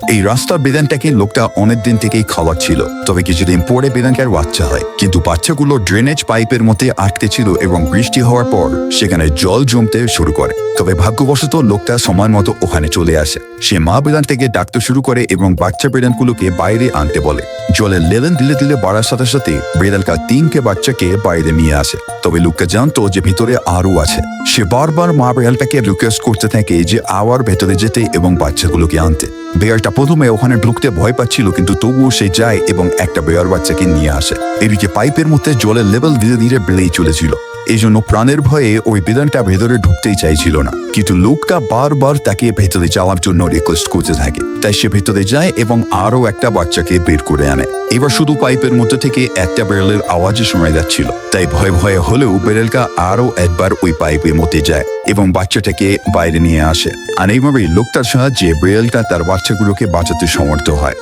এই রাস্তার বেদানটাকে লোকটা অনেকদিন থেকেই খাওয়াচ্ছিল, তবে কিছুদিন পরে বেদানটার বাচ্চা হয়, কিন্তু বাচ্চাগুলো ড্রেনেজ পাইপের মধ্যে আটকে ছিল এবং বৃষ্টি হওয়ার পর সেখানে জল জমতে শুরু করে। তবে ভাগ্যবশত লোকটা সময় মতো ওখানে চলে আসে। সে মা বেদান থেকে ডাকতে শুরু করে এবং বাচ্চা বেদানগুলোকে বাইরে আনতে বলে। জলের লেভেল ধীরে ধীরে বাড়ার সাথে সাথে বেদানকা 3টে বাচ্চাকে বাইরে নিয়ে আসে। তবে লোকটা জানতো যে ভিতরে আরো আছে। সে বারবার মা বেড়ালটাকে রিকোয়েস্ট করতে থাকে যে আবার ভেতরে যেতে এবং বাচ্চাগুলোকে আনতে। বেয়ারটা প্রথমে ওখানে ঢুকতে ভয় পাচ্ছিল, কিন্তু তবুও সে যায় এবং একটা বেয়ার বাচ্চাকে নিয়ে আসে। এদিকে পাইপের মধ্যে জলের লেভেল ধীরে ধীরে বেড়েই চলেছিল। এই জন্য প্রাণের ভয়ে ওই বেদানটা ভেতরে ঢুকতেই চাইছিল না, কিন্তু লোকটা বারবার তাকে ভেতরে যাওয়ার জন্য রিকোয়েস্ট করতে থাকে। তাই সে ভেতরে যায় এবং আরো একটা বাচ্চাকে বের করে আনে। এবার শুধু পাইপের মধ্যে থেকে একটা বেড়ালের আওয়াজই শোনা যাচ্ছিল। তাই ভয়ে ভয়ে হলেও বেড়ালটা আরো একবার ওই পাইপের মধ্যে যায় এবং বাচ্চাটাকে বাইরে নিয়ে আসে। আর এইভাবেই লোকটার সাহায্যে বেড়ালটা তার বাচ্চাগুলোকে বাঁচাতে সমর্থ হয়।